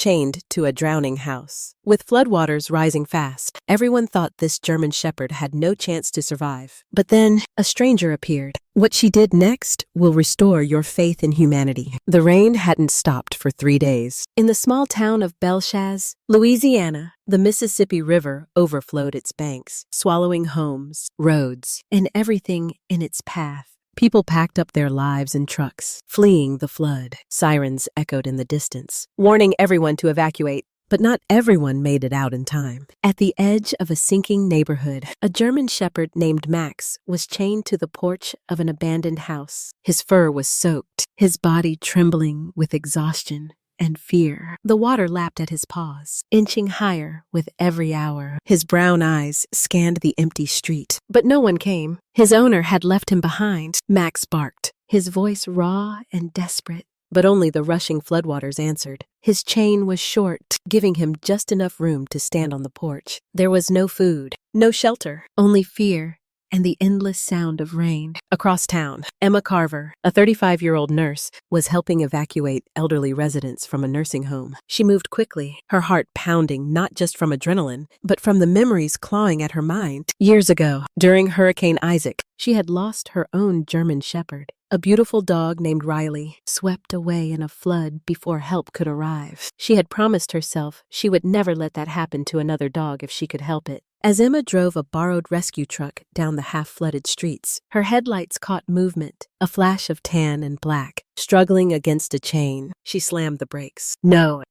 chained to a drowning house. With floodwaters rising fast, everyone thought this German shepherd had no chance to survive. But then, a stranger appeared. What she did next will restore your faith in humanity. The rain hadn't stopped for 3 days. In the small town of Belchaz, Louisiana, the Mississippi River overflowed its banks, swallowing homes, roads, and everything in its path. People packed up their lives in trucks, fleeing the flood. Sirens echoed in the distance, warning everyone to evacuate. But not everyone made it out in time. At the edge of a sinking neighborhood, a German shepherd named Max was chained to the porch of an abandoned house. His fur was soaked, his body trembling with exhaustion and fear. The water lapped at his paws, inching higher with every hour. His brown eyes scanned the empty street, but no one came. His owner had left him behind. Max barked, his voice raw and desperate. But only the rushing floodwaters answered. His chain was short, giving him just enough room to stand on the porch. There was no food, no shelter, only fear and the endless sound of rain. Across town, Emma Carver, a 35-year-old nurse, was helping evacuate elderly residents from a nursing home. She moved quickly, her heart pounding not just from adrenaline, but from the memories clawing at her mind. Years ago, during Hurricane Isaac, she had lost her own German shepherd. A beautiful dog named Riley, swept away in a flood before help could arrive. She had promised herself she would never let that happen to another dog if she could help it. As Emma drove a borrowed rescue truck down the half-flooded streets, her headlights caught movement, a flash of tan and black. Struggling against a chain, she slammed the brakes. No,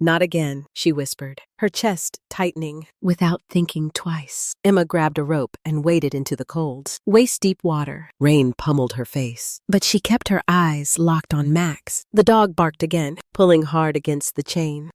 not again, she whispered, her chest tightening. Without thinking twice, Emma grabbed a rope and waded into the cold, waist-deep water. Rain pummeled her face, but she kept her eyes locked on Max. The dog barked again, pulling hard against the chain.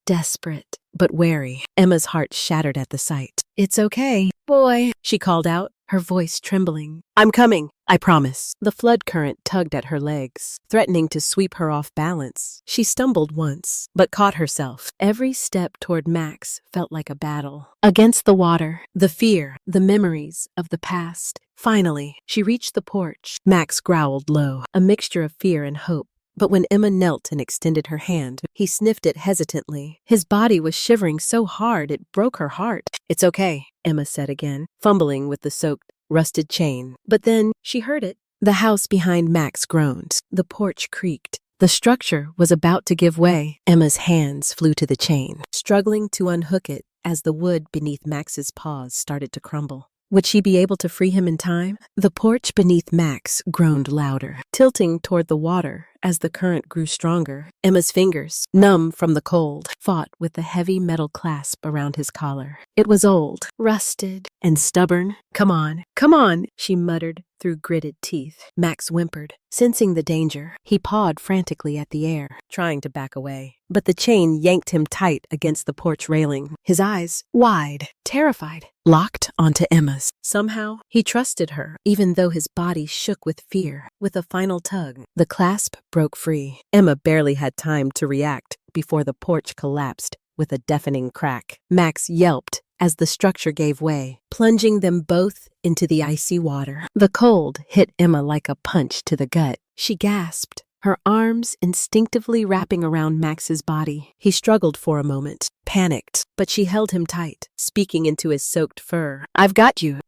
Desperate, but wary, Emma's heart shattered at the sight. "It's okay, boy," she called out, her voice trembling. "I'm coming, I promise." The flood current tugged at her legs, threatening to sweep her off balance. She stumbled once, but caught herself. Every step toward Max felt like a battle. Against the water, the fear, the memories of the past. Finally, she reached the porch. Max growled low, a mixture of fear and hope. But when Emma knelt and extended her hand, he sniffed it hesitantly. His body was shivering so hard it broke her heart. "It's okay," Emma said again, fumbling with the soaked, rusted chain. But then she heard it. The house behind Max groaned. The porch creaked. The structure was about to give way. Emma's hands flew to the chain, struggling to unhook it as the wood beneath Max's paws started to crumble. Would she be able to free him in time? The porch beneath Max groaned louder, tilting toward the water as the current grew stronger. Emma's fingers, numb from the cold, fought with the heavy metal clasp around his collar. It was old, rusted, and stubborn. Come on," she muttered through gritted teeth. Max whimpered, sensing the danger. He pawed frantically at the air, trying to back away. But the chain yanked him tight against the porch railing. His eyes, wide, terrified, locked onto Emma's. Somehow, he trusted her, even though his body shook with fear. With a final tug, the clasp broke free. Emma barely had time to react before the porch collapsed with a deafening crack. Max yelped as the structure gave way, plunging them both into the icy water. The cold hit Emma like a punch to the gut. She gasped, her arms instinctively wrapping around Max's body. He struggled for a moment, panicked, but she held him tight, speaking into his soaked fur. I've got you.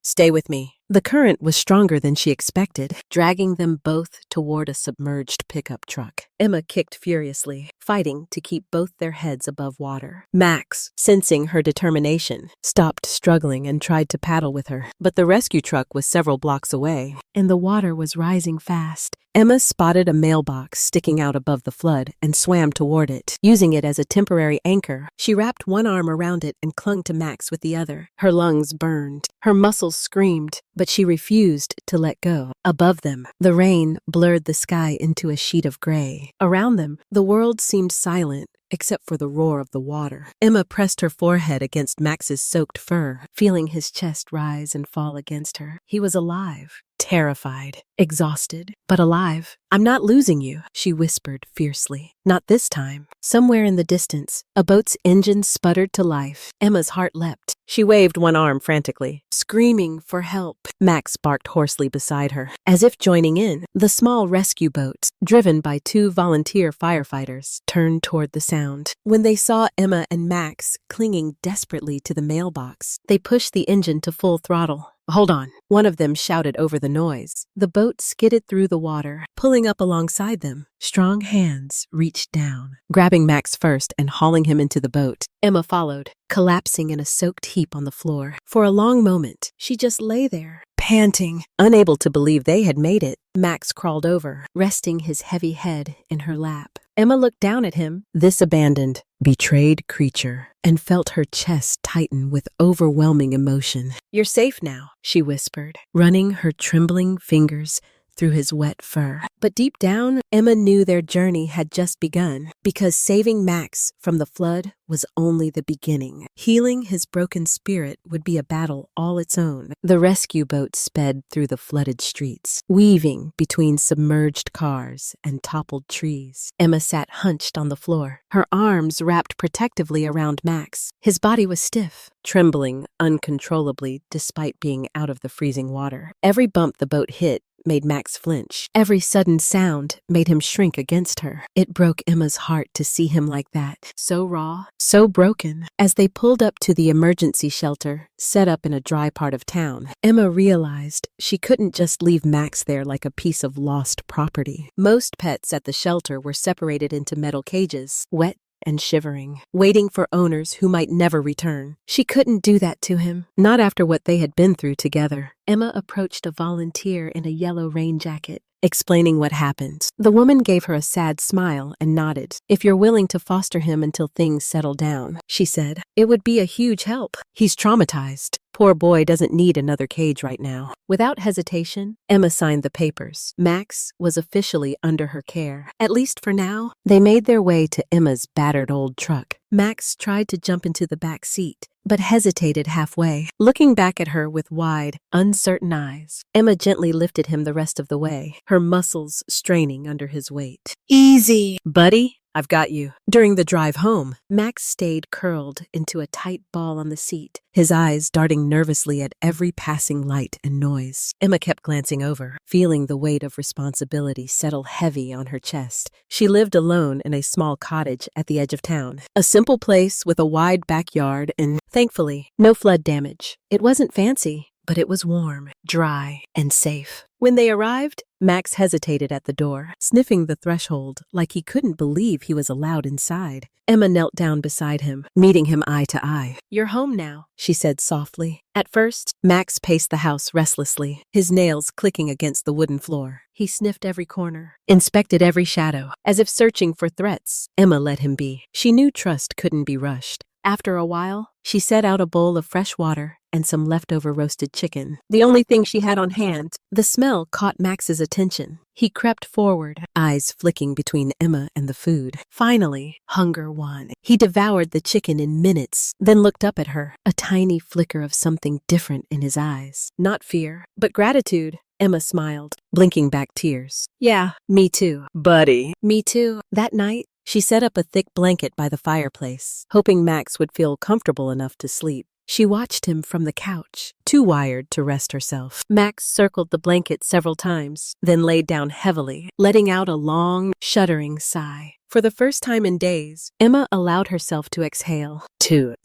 Stay with me." The current was stronger than she expected, dragging them both toward a submerged pickup truck. Emma kicked furiously, fighting to keep both their heads above water. Max, sensing her determination, stopped struggling and tried to paddle with her. But the rescue truck was several blocks away, and the water was rising fast. Emma spotted a mailbox sticking out above the flood and swam toward it, using it as a temporary anchor. She wrapped one arm around it and clung to Max with the other. Her lungs burned. Her muscles screamed, but she refused to let go. Above them, the rain blurred the sky into a sheet of gray. Around them, the world seemed silent, except for the roar of the water. Emma pressed her forehead against Max's soaked fur, feeling his chest rise and fall against her. He was alive. Terrified, exhausted, but alive. "I'm not losing you," she whispered fiercely. Not this time. Somewhere in the distance, a boat's engine sputtered to life. Emma's heart leapt. She waved one arm frantically, screaming for help. Max barked hoarsely beside her, as if joining in. The small rescue boat, driven by 2 volunteer firefighters, turned toward the sound. When they saw Emma and Max clinging desperately to the mailbox, they pushed the engine to full throttle. "Hold on," one of them shouted over the noise. The boat skidded through the water, pulling up alongside them. Strong hands reached down, grabbing Max first and hauling him into the boat. Emma followed, collapsing in a soaked heap on the floor. For a long moment, she just lay there, panting, unable to believe they had made it. Max crawled over, resting his heavy head in her lap. Emma looked down at him, this abandoned, betrayed creature, and felt her chest tighten with overwhelming emotion. "You're safe now," she whispered, running her trembling fingers through his wet fur. But deep down, Emma knew their journey had just begun, because saving Max from the flood was only the beginning. Healing his broken spirit would be a battle all its own. The rescue boat sped through the flooded streets, weaving between submerged cars and toppled trees. Emma sat hunched on the floor, her arms wrapped protectively around Max. His body was stiff, trembling uncontrollably despite being out of the freezing water. Every bump the boat hit made Max flinch. Every sudden sound made him shrink against her. It broke Emma's heart to see him like that, so raw, so broken. As they pulled up to the emergency shelter, set up in a dry part of town, Emma realized she couldn't just leave Max there like a piece of lost property. Most pets at the shelter were separated into metal cages, wet and shivering, waiting for owners who might never return. She couldn't do that to him, not after what they had been through together. Emma approached a volunteer in a yellow rain jacket, explaining what happened. The woman gave her a sad smile and nodded. "If you're willing to foster him until things settle down," she said, "it would be a huge help. He's traumatized. Poor boy doesn't need another cage right now." Without hesitation, Emma signed the papers. Max was officially under her care. At least for now. They made their way to Emma's battered old truck. Max tried to jump into the back seat, but hesitated halfway, looking back at her with wide, uncertain eyes. Emma gently lifted him the rest of the way, her muscles straining under his weight. "Easy, buddy. I've got you." During the drive home, Max stayed curled into a tight ball on the seat, his eyes darting nervously at every passing light and noise. Emma kept glancing over, feeling the weight of responsibility settle heavy on her chest. She lived alone in a small cottage at the edge of town, a simple place with a wide backyard and, thankfully, no flood damage. It wasn't fancy, but it was warm, dry, and safe. When they arrived, Max hesitated at the door, sniffing the threshold like he couldn't believe he was allowed inside. Emma knelt down beside him, meeting him eye to eye. "You're home now," she said softly. At first, Max paced the house restlessly, his nails clicking against the wooden floor. He sniffed every corner, inspected every shadow, as if searching for threats. Emma let him be. She knew trust couldn't be rushed. After a while, she set out a bowl of fresh water and some leftover roasted chicken, the only thing she had on hand. The smell caught Max's attention. He crept forward, eyes flicking between Emma and the food. Finally, hunger won. He devoured the chicken in minutes, then looked up at her, a tiny flicker of something different in his eyes. Not fear, but gratitude. Emma smiled, blinking back tears. "Yeah, me too, buddy." "Me too." That night, she set up a thick blanket by the fireplace, hoping Max would feel comfortable enough to sleep. She watched him from the couch, too wired to rest herself. Max circled the blanket several times, then laid down heavily, letting out a long, shuddering sigh. For the first time in days, Emma allowed herself to exhale.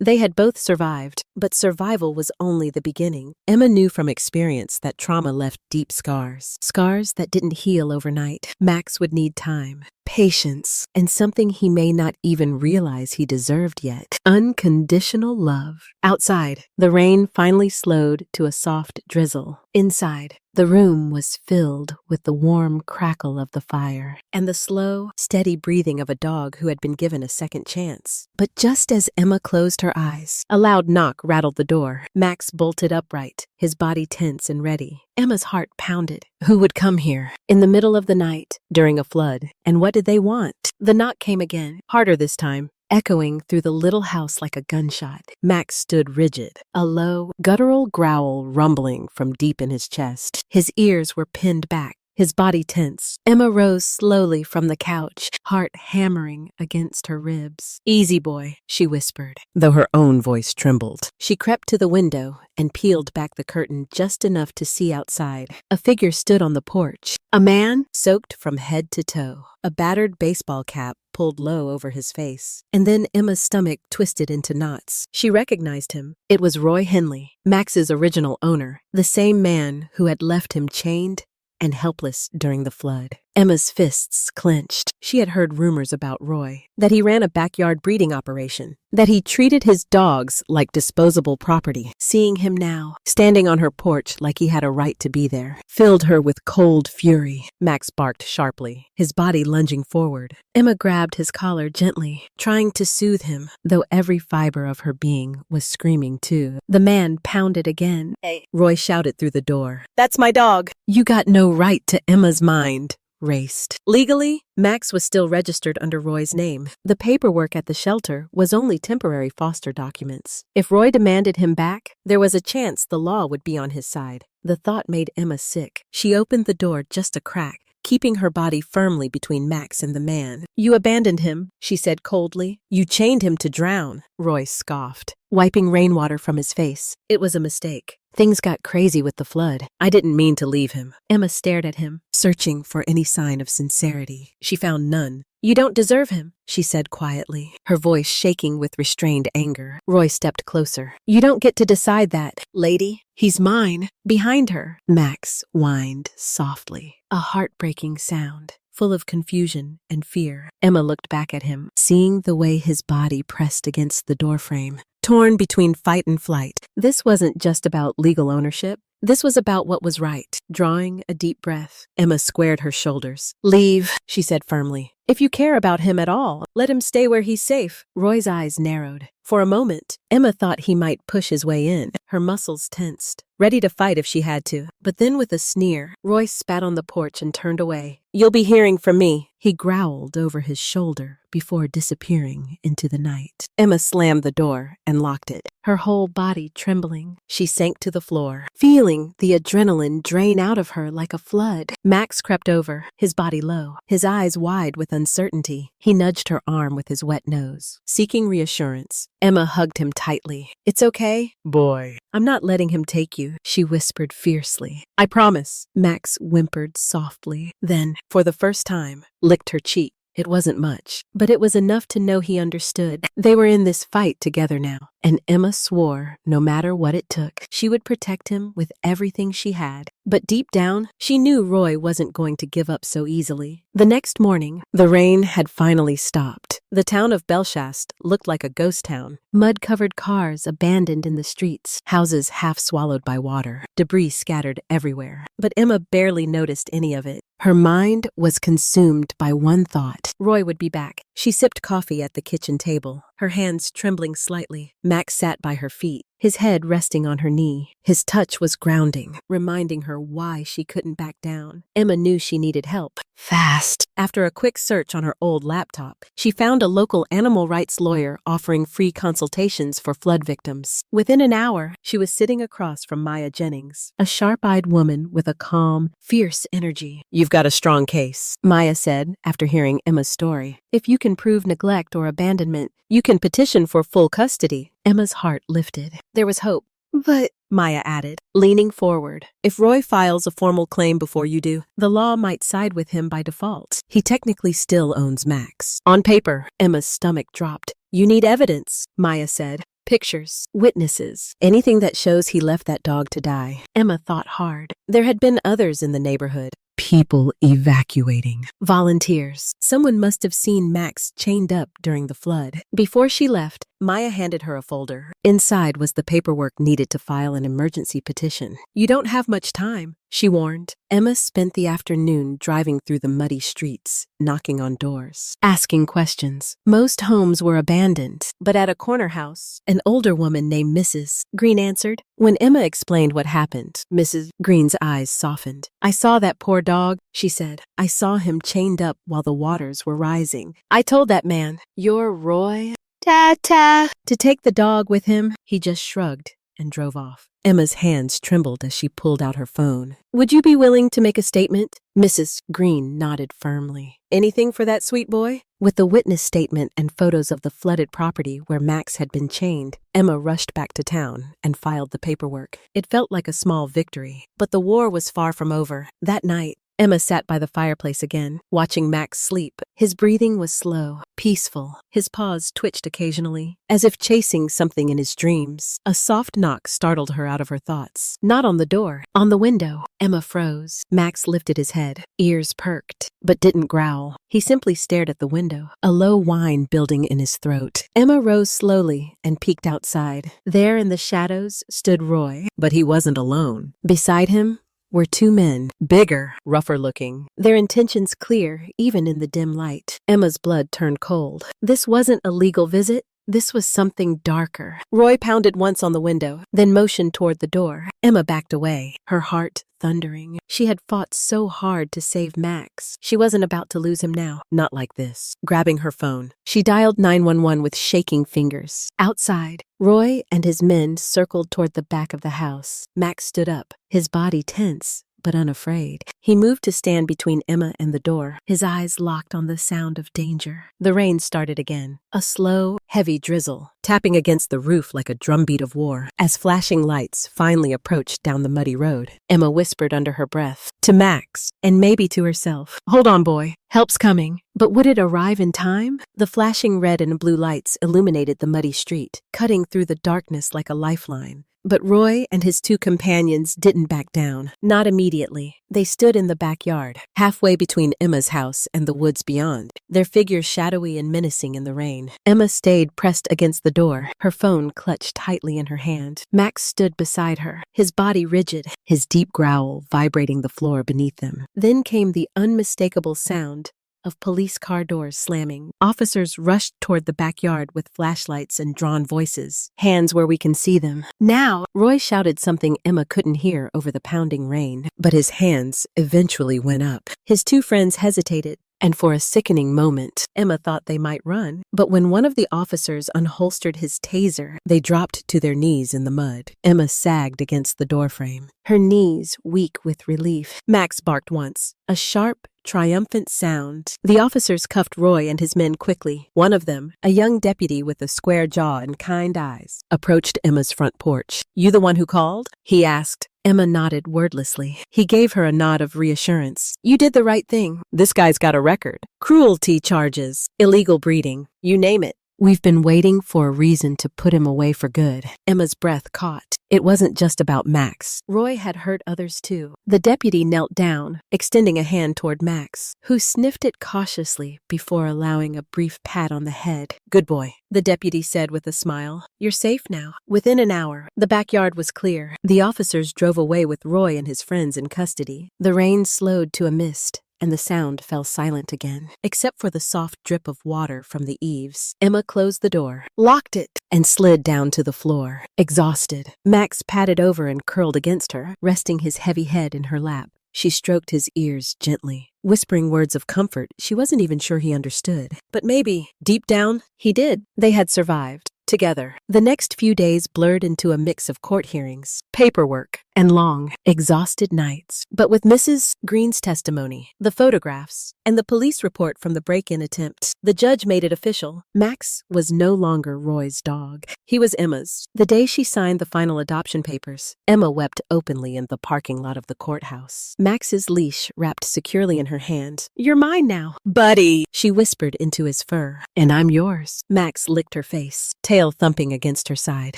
They had both survived, but survival was only the beginning. Emma knew from experience that trauma left deep scars. Scars that didn't heal overnight. Max would need time, patience, and something he may not even realize he deserved yet. Unconditional love. Outside, the rain finally slowed to a soft drizzle. Inside, the room was filled with the warm crackle of the fire and the slow, steady breathing of a dog who had been given a second chance. But just as Emma closed her eyes, a loud knock rattled the door. Max bolted upright, his body tense and ready. Emma's heart pounded. Who would come here? In the middle of the night, during a flood? And what did they want? The knock came again, harder this time, echoing through the little house like a gunshot. Max stood rigid, a low, guttural growl rumbling from deep in his chest. His ears were pinned back, his body tense. Emma rose slowly from the couch, heart hammering against her ribs. "Easy, boy," she whispered, though her own voice trembled. She crept to the window and peeled back the curtain just enough to see outside. A figure stood on the porch. A man soaked from head to toe, a battered baseball cap pulled low over his face. And then Emma's stomach twisted into knots. She recognized him. It was Roy Henley, Max's original owner, the same man who had left him chained and helpless during the flood. Emma's fists clenched. She had heard rumors about Roy, that he ran a backyard breeding operation, that he treated his dogs like disposable property. Seeing him now, standing on her porch like he had a right to be there, filled her with cold fury. Max barked sharply, his body lunging forward. Emma grabbed his collar gently, trying to soothe him, though every fiber of her being was screaming too. The man pounded again. "Hey," Roy shouted through the door. "That's my dog." "You got no right to." Emma's mind raced. Legally, Max was still registered under Roy's name. The paperwork at the shelter was only temporary foster documents. If Roy demanded him back, there was a chance the law would be on his side. The thought made Emma sick. She opened the door just a crack, keeping her body firmly between Max and the man. "You abandoned him," she said coldly. "You chained him to drown." Roy scoffed, wiping rainwater from his face. "It was a mistake. Things got crazy with the flood. I didn't mean to leave him." Emma stared at him, searching for any sign of sincerity. She found none. "You don't deserve him," she said quietly, her voice shaking with restrained anger. Roy stepped closer. "You don't get to decide that, lady. He's mine." Behind her, Max whined softly, a heartbreaking sound, full of confusion and fear. Emma looked back at him, seeing the way his body pressed against the doorframe, torn between fight and flight. This wasn't just about legal ownership. This was about what was right. Drawing a deep breath, Emma squared her shoulders. "Leave," she said firmly. "If you care about him at all, let him stay where he's safe." Roy's eyes narrowed. For a moment, Emma thought he might push his way in. Her muscles tensed, ready to fight if she had to. But then with a sneer, Roy spat on the porch and turned away. "You'll be hearing from me," he growled over his shoulder before disappearing into the night. Emma slammed the door and locked it, her whole body trembling. She sank to the floor, feeling the adrenaline drain out of her like a flood. Max crept over, his body low, his eyes wide with uncertainty. He nudged her arm with his wet nose, seeking reassurance. Emma hugged him tightly. "It's okay, boy. I'm not letting him take you," she whispered fiercely. "I promise." Max whimpered softly, then, for the first time, licked her cheek. It wasn't much, but it was enough to know he understood. They were in this fight together now, and Emma swore, no matter what it took, she would protect him with everything she had. But deep down, she knew Roy wasn't going to give up so easily. The next morning, the rain had finally stopped. The town of Belfast looked like a ghost town. Mud-covered cars abandoned in the streets, houses half swallowed by water, debris scattered everywhere. But Emma barely noticed any of it. Her mind was consumed by one thought. Roy would be back. She sipped coffee at the kitchen table, her hands trembling slightly. Max sat by her feet, his head resting on her knee. His touch was grounding, reminding her why she couldn't back down. Emma knew she needed help. Fast. After a quick search on her old laptop, she found a local animal rights lawyer offering free consultations for flood victims. Within an hour, she was sitting across from Maya Jennings, a sharp-eyed woman with a calm, fierce energy. "You've got a strong case," Maya said after hearing Emma's story. "If you can prove neglect or abandonment, you can petition for full custody." Emma's heart lifted. There was hope. "But," Maya added, leaning forward, "if Roy files a formal claim before you do, the law might side with him by default. He technically still owns Max." On paper, Emma's stomach dropped. "You need evidence," Maya said. "Pictures, witnesses, anything that shows he left that dog to die." Emma thought hard. There had been others in the neighborhood. People evacuating. Volunteers. Someone must have seen Max chained up during the flood. Before she left, Maya handed her a folder. Inside was the paperwork needed to file an emergency petition. "You don't have much time," she warned. Emma spent the afternoon driving through the muddy streets, knocking on doors, asking questions. Most homes were abandoned, but at a corner house, an older woman named Mrs. Green answered. When Emma explained what happened, Mrs. Green's eyes softened. "I saw that poor dog," she said. "I saw him chained up while the waters were rising. I told that man, 'You're Roy?' Ta-ta. To take the dog with him." He just shrugged and drove off. Emma's hands trembled as she pulled out her phone. "Would you be willing to make a statement?" Mrs. Green nodded firmly. "Anything for that sweet boy?" With the witness statement and photos of the flooded property where Max had been chained, Emma rushed back to town and filed the paperwork. It felt like a small victory, but the war was far from over. That night, Emma sat by the fireplace again, watching Max sleep. His breathing was slow, peaceful. His paws twitched occasionally, as if chasing something in his dreams. A soft knock startled her out of her thoughts. Not on the door, on the window. Emma froze. Max lifted his head, ears perked, but didn't growl. He simply stared at the window, a low whine building in his throat. Emma rose slowly and peeked outside. There in the shadows stood Roy, but he wasn't alone. Beside him were two men, bigger, rougher looking, their intentions clear even in the dim light. Emma's blood turned cold. This wasn't a legal visit. This was something darker. Roy pounded once on the window, then motioned toward the door. Emma backed away, her heart thundering. She had fought so hard to save Max. She wasn't about to lose him now. Not like this. Grabbing her phone, she dialed 911 with shaking fingers. Outside, Roy and his men circled toward the back of the house. Max stood up, his body tense but unafraid. He moved to stand between Emma and the door, his eyes locked on the sound of danger. The rain started again, a slow, heavy drizzle, tapping against the roof like a drumbeat of war. As flashing lights finally approached down the muddy road, Emma whispered under her breath, to Max, and maybe to herself, "Hold on, boy. Help's coming." But would it arrive in time? The flashing red and blue lights illuminated the muddy street, cutting through the darkness like a lifeline. But Roy and his two companions didn't back down. Not immediately. They stood in the backyard, halfway between Emma's house and the woods beyond, their figures shadowy and menacing in the rain. Emma stayed pressed against the door, her phone clutched tightly in her hand. Max stood beside her, his body rigid, his deep growl vibrating the floor beneath them. Then came the unmistakable sound of police car doors slamming. Officers rushed toward the backyard with flashlights and drawn voices. "Hands where we can see them. Now!" Roy shouted something Emma couldn't hear over the pounding rain, but his hands eventually went up. His two friends hesitated, and for a sickening moment, Emma thought they might run. But when one of the officers unholstered his taser, they dropped to their knees in the mud. Emma sagged against the doorframe, her knees weak with relief. Max barked once, a sharp, triumphant sound. The officers cuffed Roy and his men quickly. One of them, a young deputy with a square jaw and kind eyes, approached Emma's front porch. "You the one who called?" he asked. Emma nodded wordlessly. He gave her a nod of reassurance. "You did the right thing. This guy's got a record. Cruelty charges, illegal breeding, you name it. We've been waiting for a reason to put him away for good." Emma's breath caught. It wasn't just about Max. Roy had hurt others too. The deputy knelt down, extending a hand toward Max, who sniffed it cautiously before allowing a brief pat on the head. "Good boy," the deputy said with a smile. "You're safe now." Within an hour, the backyard was clear. The officers drove away with Roy and his friends in custody. The rain slowed to a mist, and the sound fell silent again, except for the soft drip of water from the eaves. Emma closed the door, locked it, and slid down to the floor, exhausted. Max padded over and curled against her, resting his heavy head in her lap. She stroked his ears gently, whispering words of comfort she wasn't even sure he understood. But maybe, deep down, he did. They had survived. Together. The next few days blurred into a mix of court hearings, paperwork, and long, exhausted nights. But with Mrs. Green's testimony, the photographs, and the police report from the break-in attempt, the judge made it official. Max was no longer Roy's dog. He was Emma's. The day she signed the final adoption papers, Emma wept openly in the parking lot of the courthouse. Max's leash wrapped securely in her hand. "You're mine now, buddy," she whispered into his fur. "And I'm yours." Max licked her face, tail thumping against her side,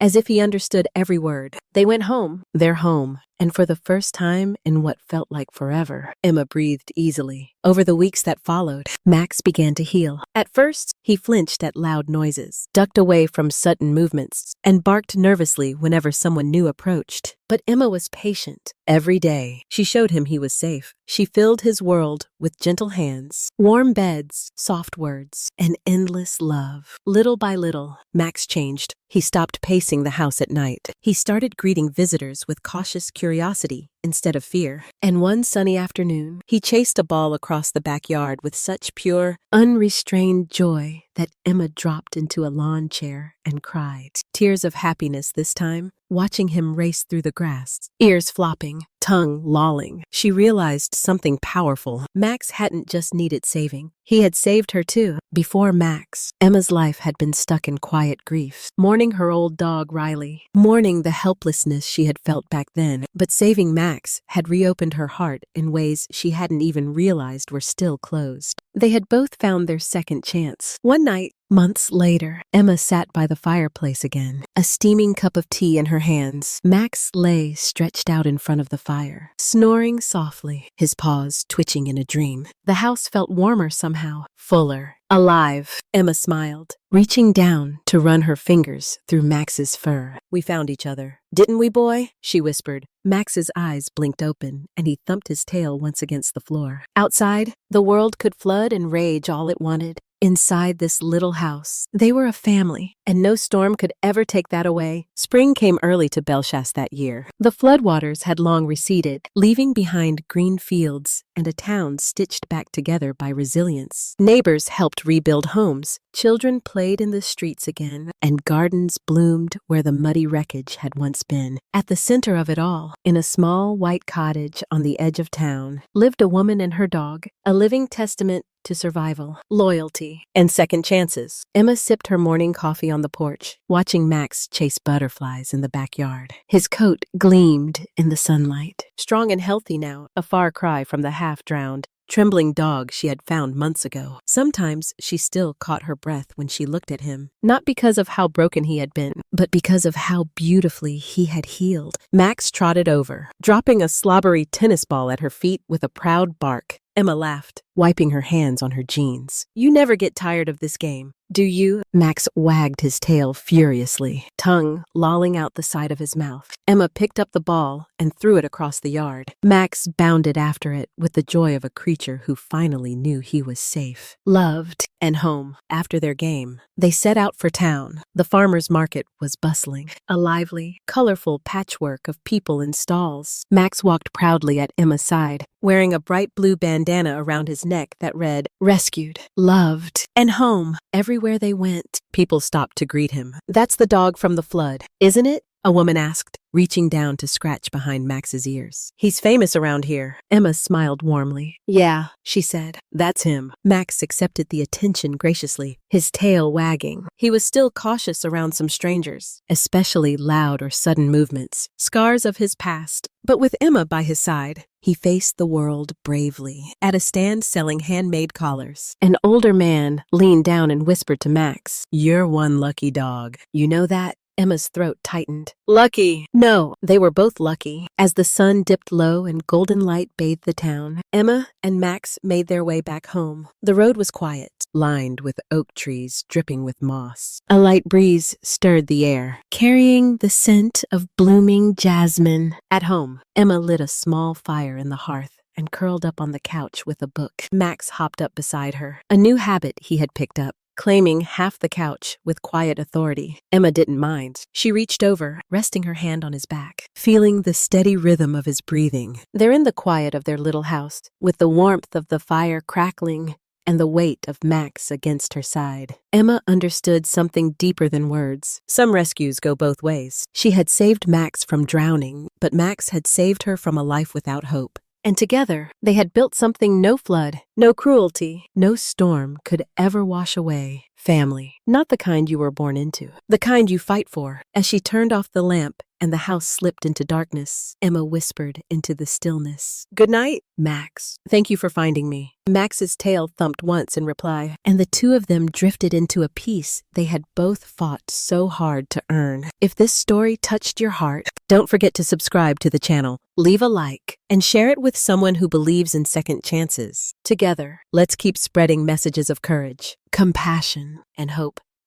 as if he understood every word. They went home, their home, and for the first time in what felt like forever, Emma breathed easily. Over the weeks that followed, Max began to heal. At first, he flinched at loud noises, ducked away from sudden movements, and barked nervously whenever someone new approached. But Emma was patient. Every day, she showed him he was safe. She filled his world with gentle hands, warm beds, soft words, and endless love. Little by little, Max changed. He stopped pacing the house at night. He started greeting visitors with cautious curiosity, instead of fear. And one sunny afternoon, he chased a ball across the backyard with such pure, unrestrained joy that Emma dropped into a lawn chair and cried. Tears of happiness this time, watching him race through the grass, ears flopping, tongue lolling. She realized something powerful. Max hadn't just needed saving. He had saved her too. Before Max, Emma's life had been stuck in quiet grief, mourning her old dog Riley, mourning the helplessness she had felt back then. But saving Max had reopened her heart in ways she hadn't even realized were still closed. They had both found their second chance. One night, months later, Emma sat by the fireplace again, a steaming cup of tea in her hands. Max lay stretched out in front of the fire, snoring softly, his paws twitching in a dream. The house felt warmer somehow, fuller, alive. Emma smiled, reaching down to run her fingers through Max's fur. "We found each other, didn't we, boy?" she whispered. Max's eyes blinked open, and he thumped his tail once against the floor. Outside, the world could flood and rage all it wanted. Inside this little house, they were a family, and no storm could ever take that away. Spring came early to Belchast that year. The floodwaters had long receded, leaving behind green fields and a town stitched back together by resilience. Neighbors helped rebuild homes, children played in the streets again, and gardens bloomed where the muddy wreckage had once been. At the center of it all, in a small white cottage on the edge of town, lived a woman and her dog, a living testament to survival, loyalty, and second chances. Emma sipped her morning coffee on the porch, watching Max chase butterflies in the backyard. His coat gleamed in the sunlight. Strong and healthy now, a far cry from the half-drowned, trembling dog she had found months ago. Sometimes she still caught her breath when she looked at him, not because of how broken he had been, but because of how beautifully he had healed. Max trotted over, dropping a slobbery tennis ball at her feet with a proud bark. Emma laughed, wiping her hands on her jeans. "You never get tired of this game, do you?" Max wagged his tail furiously, tongue lolling out the side of his mouth. Emma picked up the ball and threw it across the yard. Max bounded after it with the joy of a creature who finally knew he was safe, loved, and home. After their game, they set out for town. The farmer's market was bustling, a lively, colorful patchwork of people in stalls. Max walked proudly at Emma's side, wearing a bright blue bandana around his neck that read, "Rescued, loved, and home." Everywhere they went, people stopped to greet him. "That's the dog from the flood, isn't it?" a woman asked, reaching down to scratch behind Max's ears. "He's famous around here." Emma smiled warmly. "Yeah," she said, "that's him." Max accepted the attention graciously, his tail wagging. He was still cautious around some strangers, especially loud or sudden movements, scars of his past. But with Emma by his side, he faced the world bravely. At a stand selling handmade collars, an older man leaned down and whispered to Max, "You're one lucky dog. You know that?" Emma's throat tightened. "Lucky." No, they were both lucky. As the sun dipped low and golden light bathed the town, Emma and Max made their way back home. The road was quiet, lined with oak trees dripping with moss. A light breeze stirred the air, carrying the scent of blooming jasmine. At home, Emma lit a small fire in the hearth and curled up on the couch with a book. Max hopped up beside her, a new habit he had picked up, claiming half the couch with quiet authority. Emma didn't mind. She reached over, resting her hand on his back, feeling the steady rhythm of his breathing. They're in the quiet of their little house, with the warmth of the fire crackling and the weight of Max against her side. Emma understood something deeper than words. Some rescues go both ways. She had saved Max from drowning, but Max had saved her from a life without hope. And together, they had built something no flood, no cruelty, no storm could ever wash away. Family. Not the kind you were born into, the kind you fight for. As she turned off the lamp and the house slipped into darkness, Emma whispered into the stillness, "Good night, Max. Thank you for finding me." Max's tail thumped once in reply, and the two of them drifted into a peace they had both fought so hard to earn. If this story touched your heart, don't forget to subscribe to the channel, leave a like, and share it with someone who believes in second chances. Together, let's keep spreading messages of courage, compassion, and hope.